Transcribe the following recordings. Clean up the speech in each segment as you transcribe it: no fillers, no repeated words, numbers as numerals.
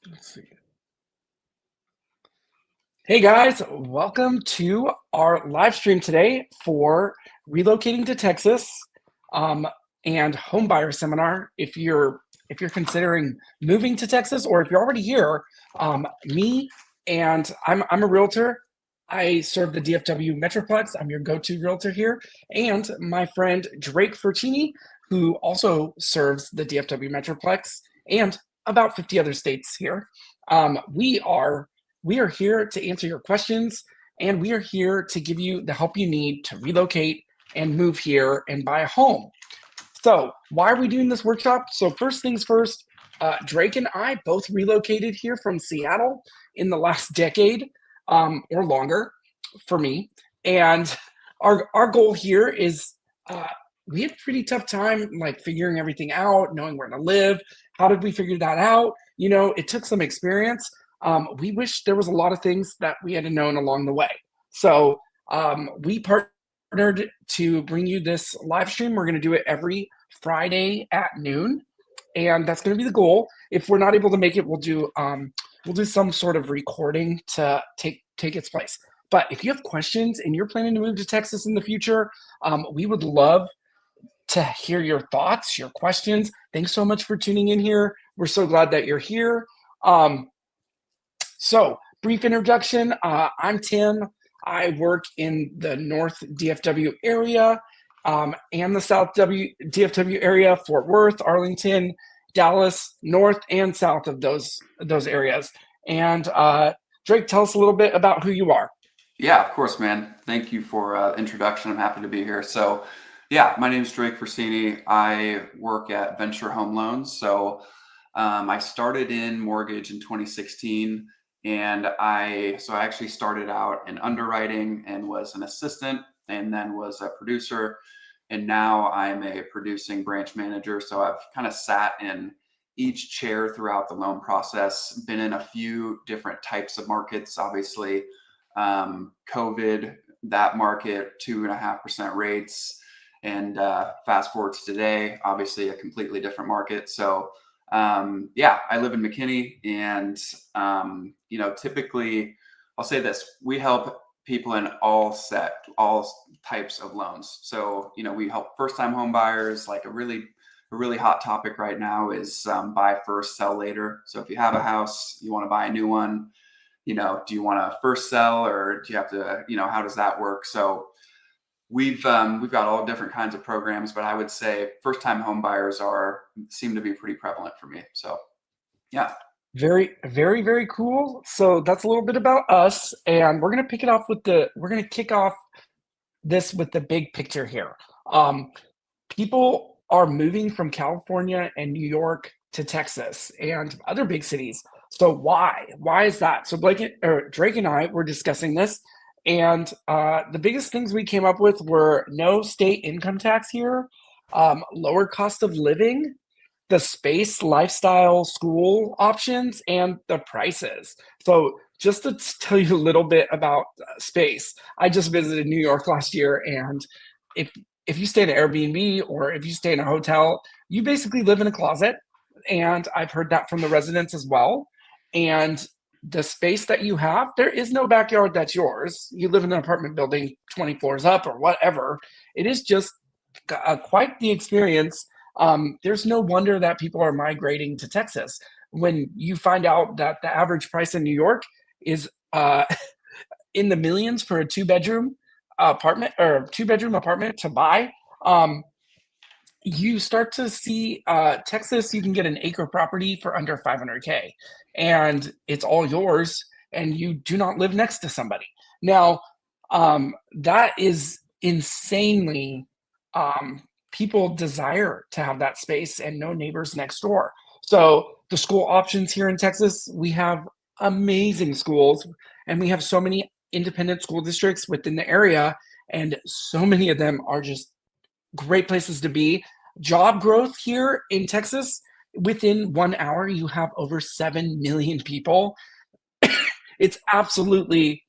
Let's see. Hey guys, welcome to our live stream today for relocating to Texas um, and homebuyer seminar. If you're considering moving to Texas or if you're already here, me and I'm a realtor. I serve the DFW Metroplex. I'm your go-to realtor here, and my friend Drake Furcini, who also serves the DFW Metroplex and about 50 other states here. We are here to answer your questions, and we are here to give you the help you need to relocate and move here and buy a home. So, why are we doing this workshop? So, first things first, Drake and I both relocated here from Seattle in the last decade or longer for me. And our goal here is we had a pretty tough time like figuring everything out, knowing where to live. How did we figure that out? It took some experience. We wish there was a lot of things that we had known along the way. So we partnered to bring you this live stream. We're going to do it every Friday at noon, and that's going to be the goal. If we're not able to make it, we'll do some sort of recording to take its place. But if you have questions and you're planning to move to Texas in the future, we would love to hear your thoughts, your questions. Thanks so much for tuning in here. We're so glad that you're here. So, brief introduction. I'm Tim. I work in the North DFW area and the South DFW area, Fort Worth, Arlington, Dallas, north and south of those areas. And Drake, tell us a little bit about who you are. Yeah, of course, man. Thank you for the introduction. I'm happy to be here. So, yeah, my name is Drake Furcini. I work at Venture Home Loans. I started in mortgage in 2016, and I actually started out in underwriting and was an assistant, and then was a producer, and now I'm a producing branch manager. So I've kind of sat in each chair throughout the loan process, been in a few different types of markets, obviously COVID, that market, 2.5% rates. And fast forward to today, obviously a completely different market. Yeah, I live in McKinney, and typically, I'll say this: we help people in all types of loans. So we help first-time home buyers. Like a really hot topic right now is buy first, sell later. So if you have a house, you want to buy a new one, do you want to first sell, or do you have to, how does that work? So we've got all different kinds of programs, but I would say first time home buyers seem to be pretty prevalent for me. So yeah. Very, very, very cool. So that's a little bit about us, and we're gonna kick off this with the big picture here. People are moving from California and New York to Texas and other big cities. So why? Why is that? So Drake and I were discussing this, and the biggest things we came up with were no state income tax here, lower cost of living, the space, lifestyle, school options, and the prices. So just to tell you a little bit about space, I just visited New York last year, and if if you stay in an Airbnb or if you stay in a hotel, you basically live in a closet. And I've heard that from the residents as well. And the space that you have, there is no backyard that's yours. You live in an apartment building 20 floors up or whatever. It is just quite the experience. There's no wonder that people are migrating to Texas when you find out that the average price in New York is in the millions for a two bedroom apartment to buy. Um, you start to see Texas, you can get an acre property for under 500K, and it's all yours, and you do not live next to somebody. Now, that is insanely, people desire to have that space and no neighbors next door. So, the school options here in Texas, we have amazing schools, and we have so many independent school districts within the area, and so many of them are just great places to be. Job growth here in Texas, within 1 hour, you have over 7 million people. It's absolutely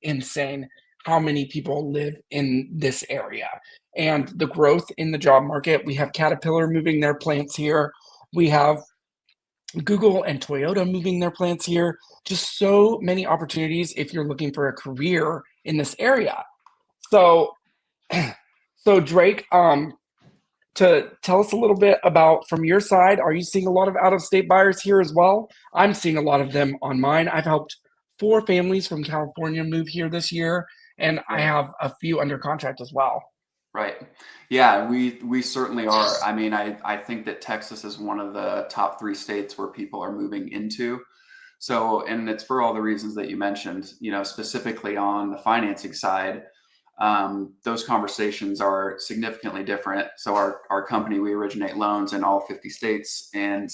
insane how many people live in this area. And the growth in the job market, we have Caterpillar moving their plants here. We have Google and Toyota moving their plants here. Just so many opportunities if you're looking for a career in this area. So, so Drake, to tell us a little bit about from your side, are you seeing a lot of out-of-state buyers here as well? I'm seeing a lot of them on mine. I've helped 4 families from California move here this year, and I Right. have a few under contract as well. Right. Yeah, we certainly are. I mean, I think that Texas is one of the top 3 states where people are moving into. So, and it's for all the reasons that you mentioned, specifically on the financing side. Those conversations are significantly different. So our company, we originate loans in all 50 states, and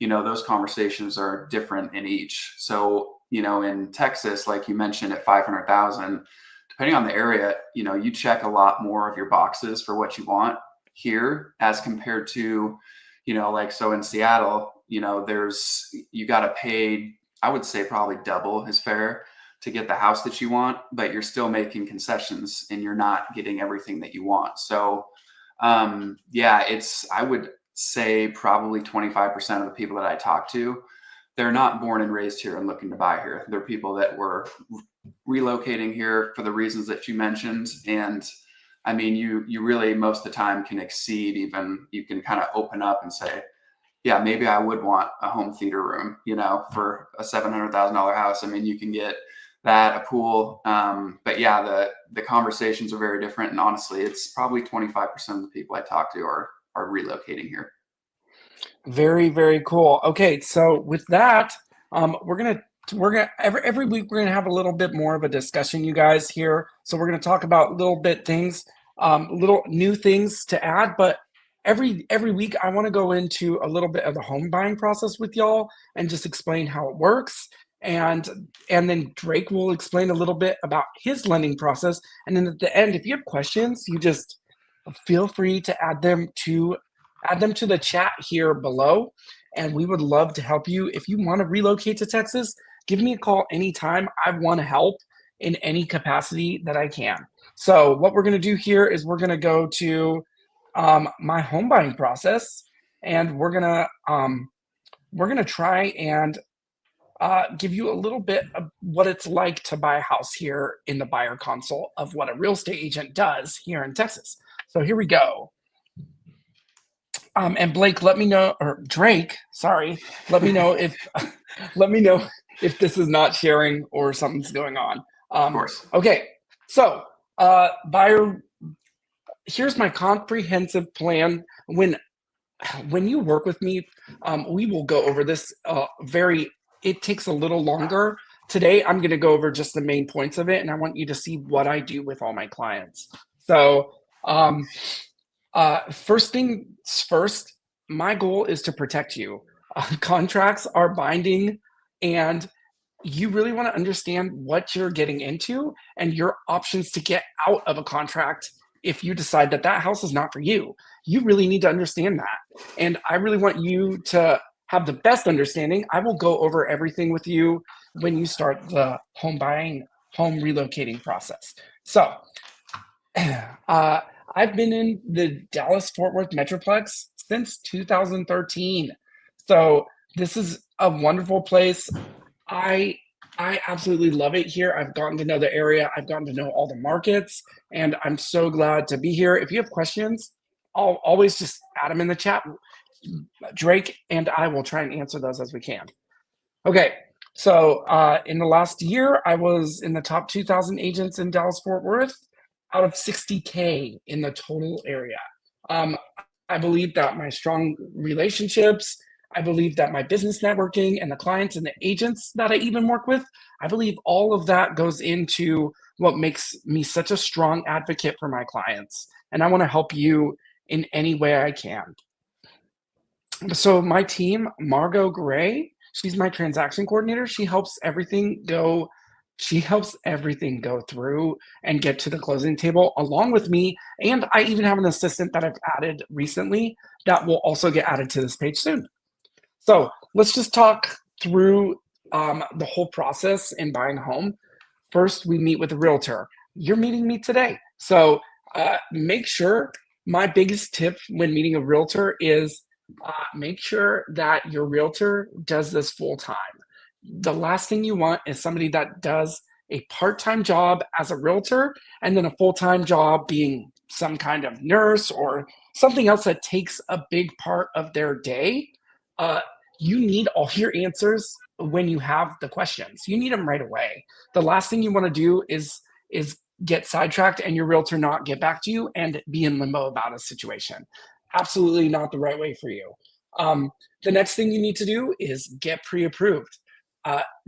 those conversations are different in each. So, in Texas, like you mentioned, at 500,000, depending on the area, you check a lot more of your boxes for what you want here as compared to, like, so in Seattle, you got to pay, I would say probably double his fare to get the house that you want, but you're still making concessions and you're not getting everything that you want. So, yeah, I would say probably 25% of the people that I talk to, they're not born and raised here and looking to buy here. They're people that were relocating here for the reasons that you mentioned. And I mean, you really most of the time can exceed, even you can kind of open up and say, yeah, maybe I would want a home theater room, for a $700,000 house. I mean, you can get that, a pool. But yeah, the conversations are very different. And honestly, it's probably 25% of the people I talk to are relocating here. Very, very cool. Okay, so with that, we're gonna every week we're gonna have a little bit more of a discussion, you guys here. So we're gonna talk about little bit things, little new things to add. But every week I want to go into a little bit of the home buying process with y'all and just explain how it works. And and then Drake will explain a little bit about his lending process. And then at the end, if you have questions, you just feel free to add them to the chat here below, and we would love to help you. If you want to relocate to Texas, give me a call anytime. I want to help in any capacity that I can. So what we're going to do here is we're going to go to my home buying process, and we're gonna try and give you a little bit of what it's like to buy a house here in the buyer console of what a real estate agent does here in Texas. So here we go. And Blake, let me know, or Drake, sorry, let me know if let me know if this is not sharing or something's going on. Of course. Okay, so buyer, here's my comprehensive plan. When you work with me, we will go over this very. It takes a little longer. Today, I'm going to go over just the main points of it, and I want you to see what I do with all my clients. So. First things first, my goal is to protect you. Contracts are binding, and you really want to understand what you're getting into and your options to get out of a contract if you decide that that house is not for you. You really need to understand that. And I really want you to have the best understanding. I will go over everything with you when you start the home buying, home relocating process. So, I've been in the Dallas Fort Worth metroplex since 2013. So this is a wonderful place. I I absolutely love it here. I've gotten to know the area. I've gotten to know all the markets, and I'm so glad to be here. If you have questions, I'll always just add them in the chat. Drake and I will try and answer those as we can. Okay, so in the last year, I was in the top 2,000 agents in Dallas Fort Worth out of 60K in the total area. Um, I believe that my strong relationships, I believe that my business networking and the clients and the agents that I even work with, I believe all of that goes into what makes me such a strong advocate for my clients. And I want to help you in any way I can. So my team, Margot Gray, she's my transaction coordinator. She helps everything go through and get to the closing table along with me. And I even have an assistant that I've added recently that will also get added to this page soon. So let's just talk through the whole process in buying a home. First, we meet with a realtor. You're meeting me today. So make sure, my biggest tip when meeting a realtor is Make sure that your realtor does this full time. The last thing you want is somebody that does a part-time job as a realtor and then a full-time job being some kind of nurse or something else that takes a big part of their day. Uh, you need all your answers when you have the questions. You need them right away. The last thing you want to do is get sidetracked and your realtor not get back to you and be in limbo about a situation. Absolutely not the right way for you. Um, the next thing you need to do is get pre-approved.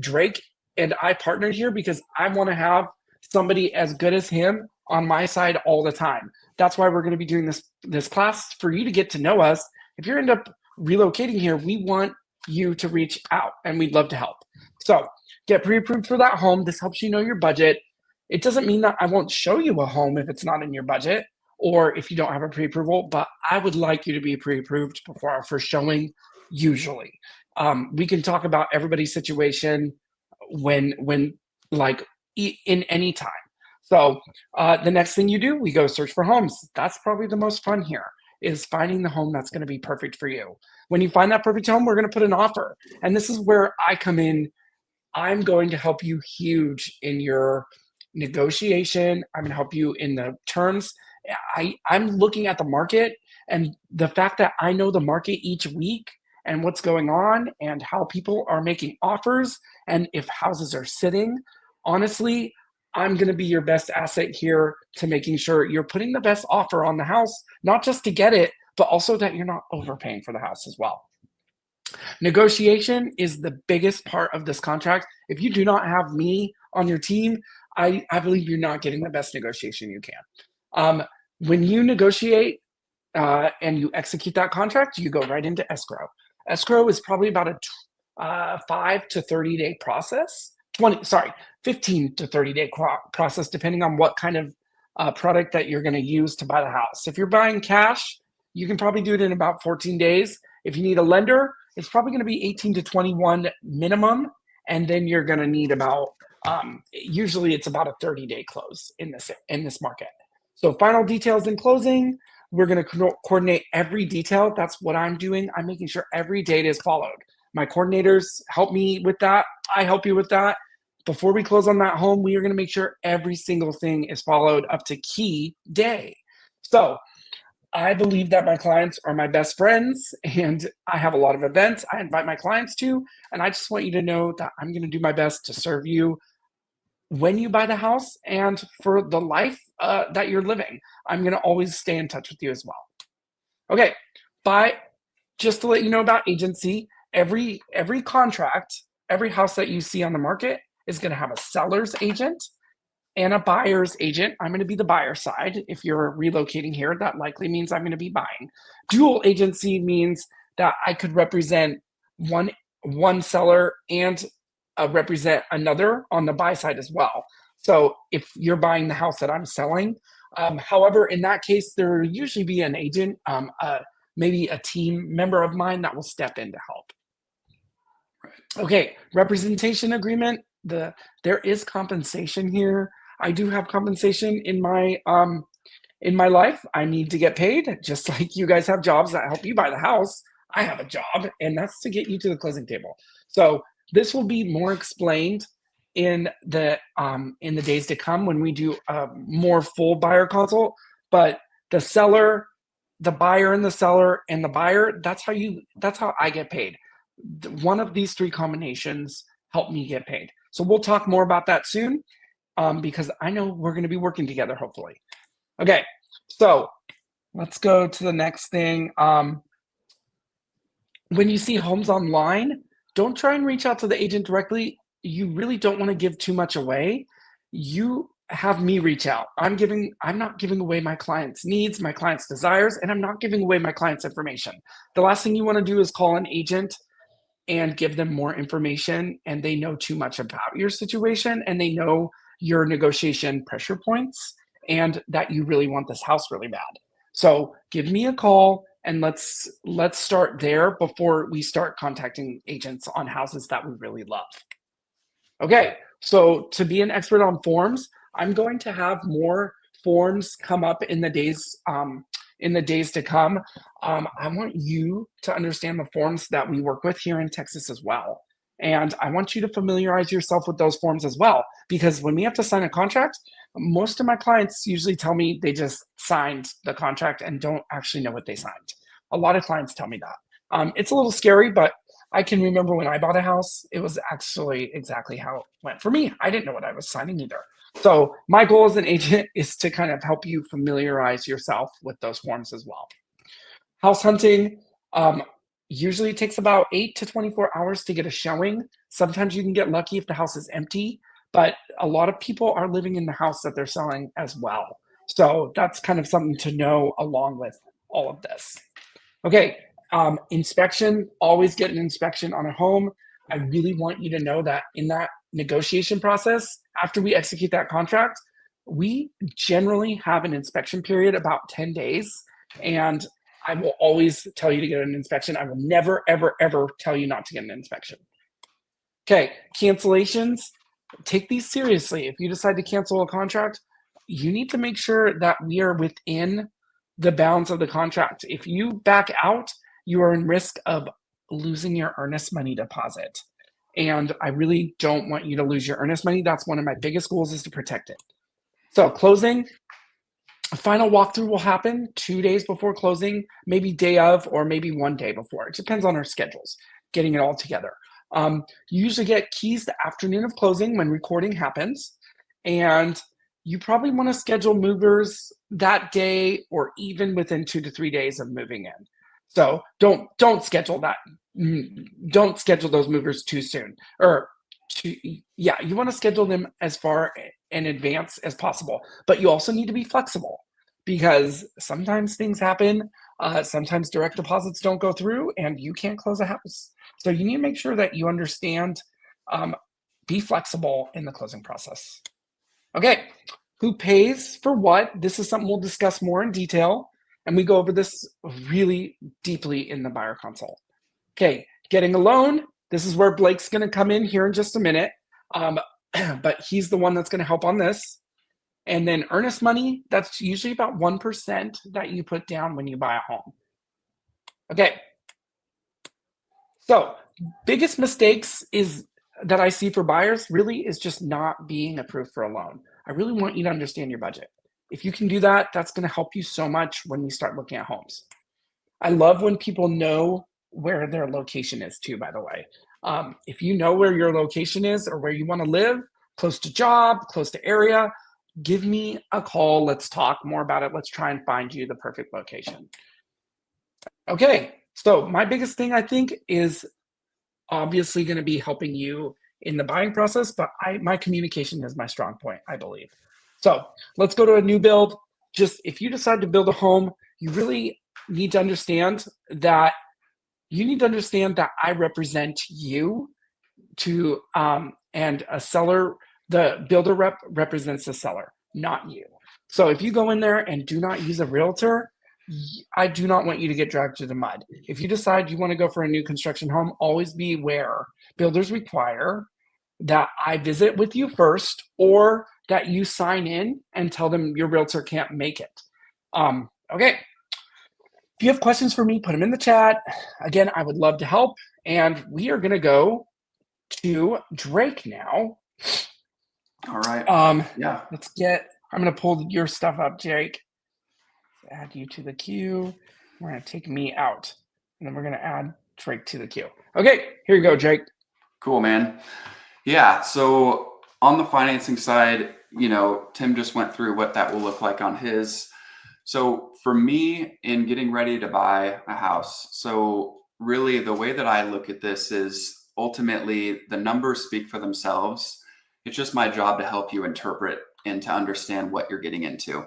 Drake and I partnered here because I want to have somebody as good as him on my side all the time. That's why we're going to be doing this class for you to get to know us. If you end up relocating here, we want you to reach out and we'd love to help. So get pre-approved for that home. This helps you know your budget. It doesn't mean that I won't show you a home if it's not in your budget or if you don't have a pre-approval, but I would like you to be pre-approved before our first showing, usually. We can talk about everybody's situation when like in any time. So the next thing you do, we go search for homes. That's probably the most fun here, is finding the home that's going to be perfect for you. When you find that perfect home, we're going to put an offer. And this is where I come in. I'm going to help you huge in your negotiation. I'm going to help you in the terms. I'm looking at the market, and the fact that I know the market each week and what's going on and how people are making offers and if houses are sitting, honestly, I'm going to be your best asset here to making sure you're putting the best offer on the house, not just to get it, but also that you're not overpaying for the house as well. Negotiation is the biggest part of this contract. If you do not have me on your team, I believe you're not getting the best negotiation you can. When you negotiate and you execute that contract, you go right into escrow. Escrow is probably about a 5 to 30 day process. 15 to 30 day process, depending on what kind of product that you're going to use to buy the house. If you're buying cash, you can probably do it in about 14 days. If you need a lender, it's probably going to be 18 to 21 minimum, and then you're going to need about usually it's about a 30-day close in this market. So final details in closing, we're going to coordinate every detail. That's what I'm doing. I'm making sure every date is followed. My coordinators help me with that. I help you with that. Before we close on that home, we are going to make sure every single thing is followed up to key day. So I believe that my clients are my best friends, and I have a lot of events I invite my clients to, and I just want you to know that I'm going to do my best to serve you when you buy the house and for the life that you're living. I'm going to always stay in touch with you as well. Okay, just to let you know about agency, every contract, every house that you see on the market is going to have a seller's agent and a buyer's agent. I'm going to be the buyer side. If you're relocating here, that likely means I'm going to be buying. Dual agency means that I could represent one seller and represent another on the buy side as well. So if you're buying the house that I'm selling, however, in that case, there will usually be an agent, maybe a team member of mine that will step in to help. Okay, representation agreement. There is compensation here. I do have compensation in my life. I need to get paid, just like you guys have jobs that help you buy the house. I have a job, and that's to get you to the closing table. So this will be more explained in the days to come when we do a more full buyer consult. But the seller, the buyer, and the seller and the buyer, that's how I get paid. One of these three combinations help me get paid. So we'll talk more about that soon, because I know we're going to be working together, hopefully. Okay, so let's go to the next thing. When you see homes online, don't try and reach out to the agent directly. You really don't want to give too much away. You have me reach out. I'm not giving away my client's needs, my client's desires, and I'm not giving away my client's information. The last thing you want to do is call an agent and give them more information, and they know too much about your situation, and they know your negotiation pressure points, and that you really want this house really bad. So give me a call, and let's start there before we start contacting agents on houses that we really love. Okay, so to be an expert on forms, I'm going to have more forms come up in the days in the days to come, I want you to understand the forms that we work with here in Texas as well. And I want you to familiarize yourself with those forms as well, because when we have to sign a contract, most of my clients usually tell me they just signed the contract and don't actually know what they signed. A lot of clients tell me that. It's a little scary, but I can remember when I bought a house, it was actually exactly how it went for me. I didn't know what I was signing either. So my goal as an agent is to kind of help you familiarize yourself with those forms as well. House hunting usually takes about 8 to 24 hours to get a showing. Sometimes you can get lucky if the house is empty, but a lot of people are living in the house that they're selling as well. So that's kind of something to know along with all of this. Okay, inspection, always get an inspection on a home. I really want you to know that in that negotiation process, after we execute that contract, we generally have an inspection period about 10 days. And I will always tell you to get an inspection. I will never, ever, ever tell you not to get an inspection. Okay, cancellations, take these seriously. If you decide to cancel a contract, you need to make sure that we are within the bounds of the contract. If you back out, you are in risk of losing your earnest money deposit. And I really don't want you to lose your earnest money. That's one of my biggest goals, is to protect it. So closing, a final walkthrough will happen 2 days before closing, maybe day of, or maybe 1 day before. It depends on our schedules, getting it all together. You usually get keys the afternoon of closing when recording happens. And you probably want to schedule movers that day or even within 2 to 3 days of moving in. So don't schedule that. Don't schedule those movers too soon. You want to schedule them as far in advance as possible. But you also need to be flexible, because sometimes things happen. Sometimes direct deposits don't go through and you can't close a house. So you need to make sure that you understand, be flexible in the closing process. Okay, who pays for what? This is something we'll discuss more in detail, and we go over this really deeply in the buyer consult. Okay, getting a loan. This is where Blake's going to come in here in just a minute, but he's the one that's going to help on this. And then earnest money, that's usually about 1% that you put down when you buy a home. Okay, so biggest mistakes is that I see for buyers really is just not being approved for a loan. I really want you to understand your budget. If you can do that, that's going to help you so much when we start looking at homes. I love when people know where their location is too, by the way. If you know where your location is or where you want to live, close to job, close to area, give me a call. Let's talk more about it. Let's try and find you the perfect location. Okay, so my biggest thing, I think, is obviously going to be helping you in the buying process, but my communication is my strong point, I believe. So let's go to a new build. Just if you decide to build a home, you really need to understand that I represent you to, and a seller, the builder rep represents the seller, not you. So if you go in there and do not use a realtor, I do not want you to get dragged through the mud. If you decide you want to go for a new construction home, always be aware builders require that I visit with you first, or that you sign in and tell them your realtor can't make it. Okay. If you have questions for me, put them in the chat. Again, I would love to help. And we are going to go to Drake now. All right. Yeah. I'm going to pull your stuff up, Jake. Add you to the queue. We're going to take me out, and then we're going to add Drake to the queue. Okay, here you go, Jake. Cool, man. Yeah. So on the financing side, Tim just went through what that will look like on his. So for me, in getting ready to buy a house, so really the way that I look at this is ultimately the numbers speak for themselves. It's just my job to help you interpret and to understand what you're getting into.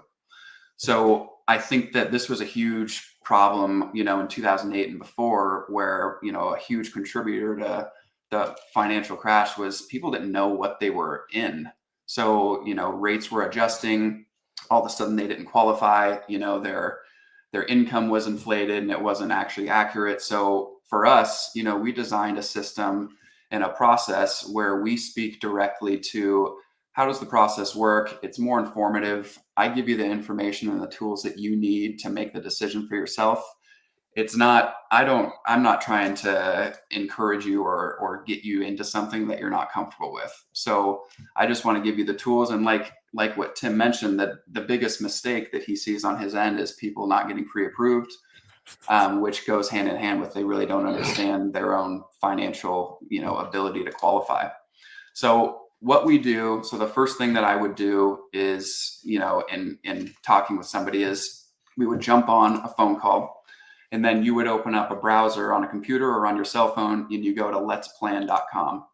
So I think that this was a huge problem, in 2008 and before, where, a huge contributor to the financial crash was people didn't know what they were in. So, rates were adjusting. All of a sudden they didn't qualify, their income was inflated and it wasn't actually accurate. So for us, we designed a system and a process where we speak directly to how does the process work? It's more informative. I give you the information and the tools that you need to make the decision for yourself. It's not, I'm not trying to encourage you or get you into something that you're not comfortable with. So I just want to give you the tools. And like what Tim mentioned, that the biggest mistake that he sees on his end is people not getting pre-approved, which goes hand in hand with they really don't understand their own financial, ability to qualify. So what we do, so the first thing that I would do is, in talking with somebody, is we would jump on a phone call. And then you would open up a browser on a computer or on your cell phone, and you go to letsplan.com.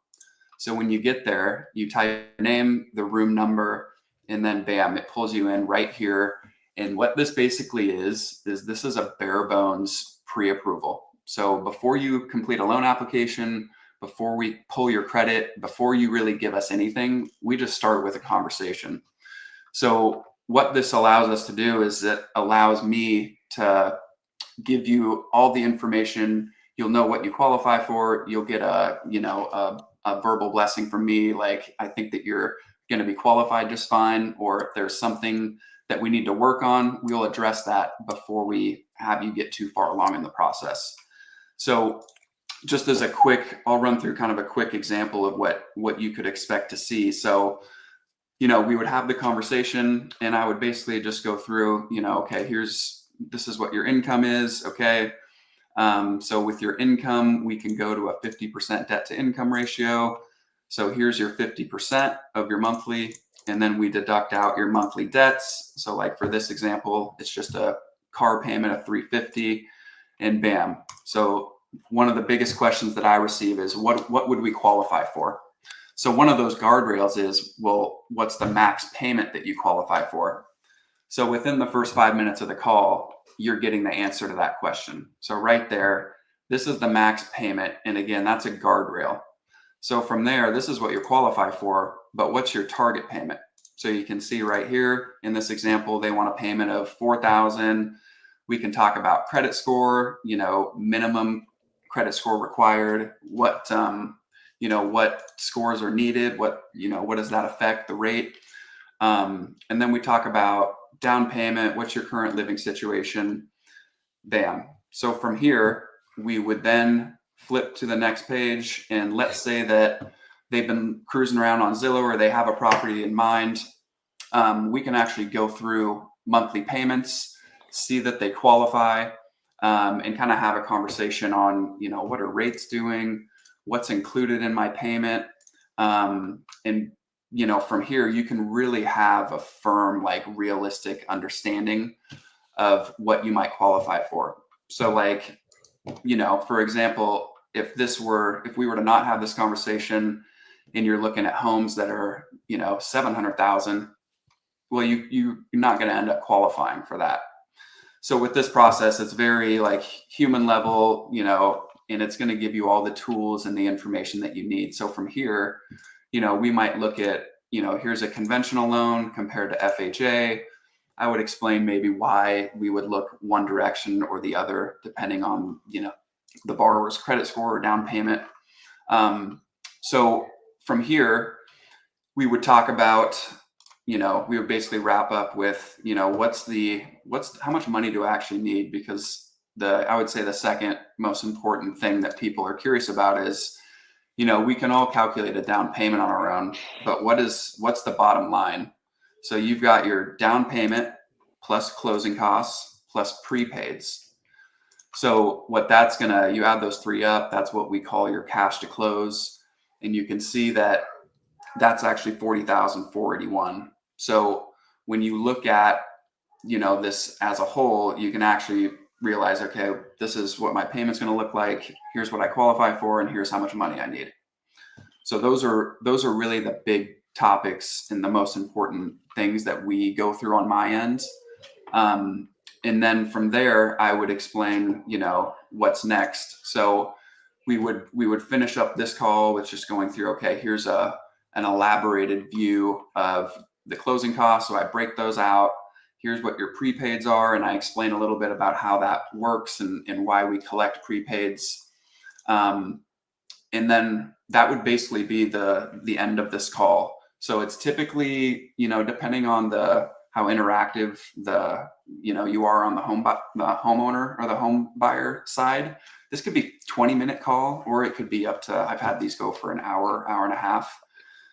So when you get there, you type your name, the room number, and then bam, it pulls you in right here. And what this basically is this is a bare bones pre-approval. So before you complete a loan application, before we pull your credit, before you really give us anything, we just start with a conversation. So what this allows us to do is it allows me to give you all the information. You'll know what you qualify for. You'll get a verbal blessing from me, like, I think that you're going to be qualified just fine, or if there's something that we need to work on, we'll address that before we have you get too far along in the process. So just as I'll run through kind of a quick example of what you could expect to see. So, we would have the conversation, and I would basically just go through, okay, this is what your income is. Okay. So with your income, we can go to a 50% debt to income ratio. So here's your 50% of your monthly, and then we deduct out your monthly debts. So like for this example, it's just a car payment of $350, and bam. So one of the biggest questions that I receive is what would we qualify for? So one of those guardrails is, well, what's the max payment that you qualify for? So within the first 5 minutes of the call, you're getting the answer to that question. So right there, this is the max payment. And again, that's a guardrail. So from there, this is what you qualify for, but what's your target payment? So you can see right here in this example, they want a payment of $4,000. We can talk about credit score, minimum credit score required, what scores are needed, what does that affect the rate? And then we talk about down payment, what's your current living situation, bam. So from here, we would then flip to the next page, and let's say that they've been cruising around on Zillow or they have a property in mind. We can actually go through monthly payments, see that they qualify, and kind of have a conversation on, what are rates doing, what's included in my payment, and from here, you can really have a firm, like realistic understanding of what you might qualify for. So like, for example, if we were to not have this conversation and you're looking at homes that are, 700,000, well, you're not going to end up qualifying for that. So with this process, it's very like human level, and it's going to give you all the tools and the information that you need. So from here, we might look at, here's a conventional loan compared to FHA. I would explain maybe why we would look one direction or the other, depending on, the borrower's credit score or down payment. So from here, we would talk about, we would basically wrap up with, how much money do I actually need? Because I would say the second most important thing that people are curious about is, we can all calculate a down payment on our own, but what's the bottom line? So you've got your down payment plus closing costs plus prepaids. So what you add those three up, that's what we call your cash to close. And you can see that that's actually $40,481. So when you look at, this as a whole, you can actually realize, okay, this is what my payment's going to look like. Here's what I qualify for, and here's how much money I need. So those are really the big topics and the most important things that we go through on my end. And then from there, I would explain, what's next. So we would finish up this call with just going through, okay, here's an elaborated view of the closing costs. So I break those out. Here's what your prepaids are. And I explain a little bit about how that works and why we collect prepaids. And then that would basically be the end of this call. So it's typically, depending on how interactive you are on the homeowner or the home buyer side, this could be 20-minute call, or it could be up to, I've had these go for an hour and a half.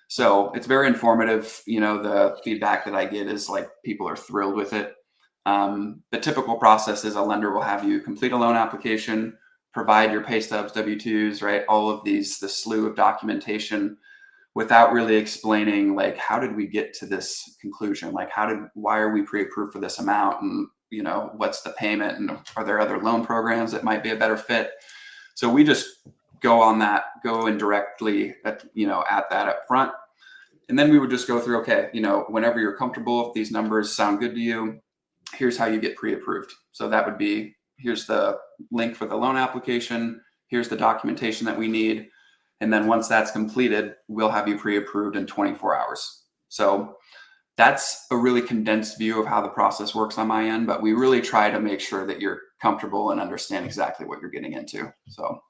So it's very informative. The feedback that I get is like people are thrilled with it. The typical process is a lender will have you complete a loan application, provide your pay stubs, W-2s, right? All of the slew of documentation, without really explaining, like, how did we get to this conclusion? Like, why are we pre-approved for this amount? And, what's the payment? And are there other loan programs that might be a better fit? So we just go in directly at that up front. And then we would just go through, okay, whenever you're comfortable, if these numbers sound good to you, here's how you get pre-approved. So that would be, here's the link for the loan application. Here's the documentation that we need. And then once that's completed, we'll have you pre-approved in 24 hours. So that's a really condensed view of how the process works on my end, but we really try to make sure that you're comfortable and understand exactly what you're getting into. So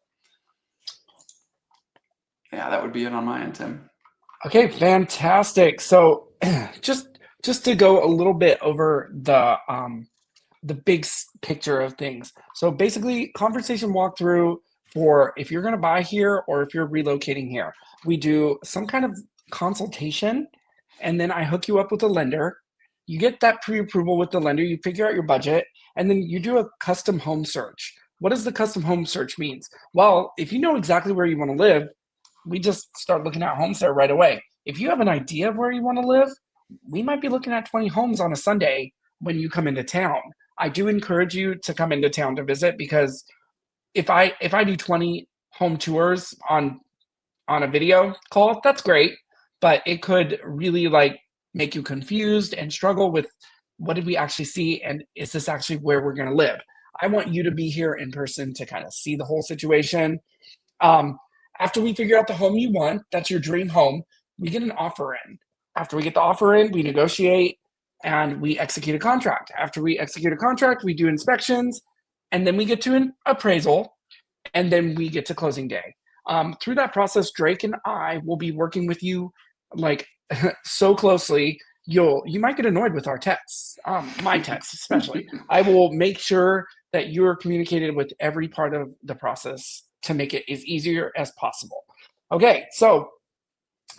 yeah, that would be it on my end, Tim. Okay, fantastic. So just to go a little bit over the big picture of things. So basically, conversation walkthrough for if you're going to buy here or if you're relocating here. We do some kind of consultation, and then I hook you up with a lender. You get that pre-approval with the lender, you figure out your budget, and then you do a custom home search. What does the custom home search means? Well, if you know exactly where you want to live, we just start looking at homes there right away. If you have an idea of where you want to live, we might be looking at 20 homes on a Sunday when you come into town. I do encourage you to come into town to visit, because if I do 20 home tours on a video call, that's great, but it could really make you confused and struggle with, what did we actually see, and is this actually where we're going to live? I want you to be here in person to kind of see the whole situation. After we figure out the home you want, that's your dream home, we get an offer in. After we get the offer in, we negotiate and we execute a contract. After we execute a contract, we do inspections, and then we get to an appraisal, and then we get to closing day. Through that process, Drake and I will be working with you so closely. You might get annoyed with our texts, my texts especially. I will make sure that you're communicated with every part of the process to make it as easier as possible. Okay, so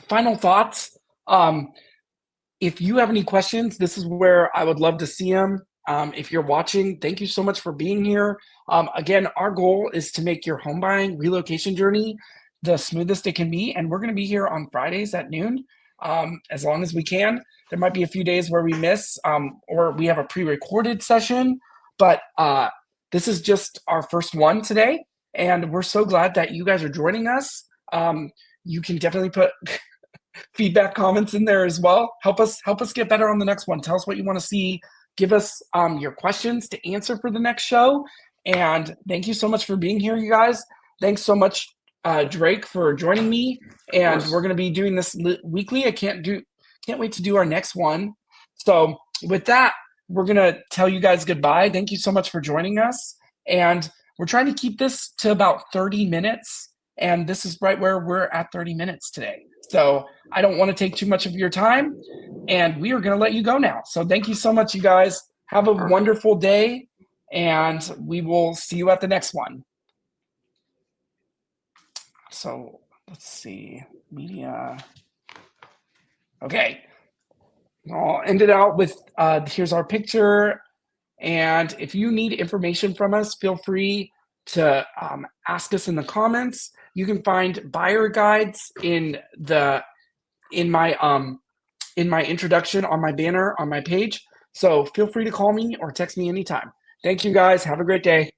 final thoughts. If you have any questions, this is where I would love to see them. If you're watching, thank you so much for being here. Again, our goal is to make your home buying relocation journey the smoothest it can be, and we're going to be here on Fridays at noon, as long as we can. There might be a few days where we miss, or we have a pre-recorded session, but this is just our first one today, and we're so glad that you guys are joining us. You can definitely put feedback, comments in there as well. Help us get better on the next one. Tell us what you want to see. Give us your questions to answer for the next show. And thank you so much for being here, you guys. Thanks so much, Drake, for joining me. And we're going to be doing this weekly. I can't wait to do our next one. So with that, we're going to tell you guys goodbye. Thank you so much for joining us. And we're trying to keep this to about 30 minutes. And this is right where we're at 30 minutes today. So I don't want to take too much of your time, and we are going to let you go now. So thank you so much, you guys. Have a wonderful day, and we will see you at the next one. So let's see, media. Okay, I'll end it out with, here's our picture. And if you need information from us, feel free to ask us in the comments. You can find buyer guides in my introduction on my banner on my page. So feel free to call me or text me anytime. Thank you guys. Have a great day.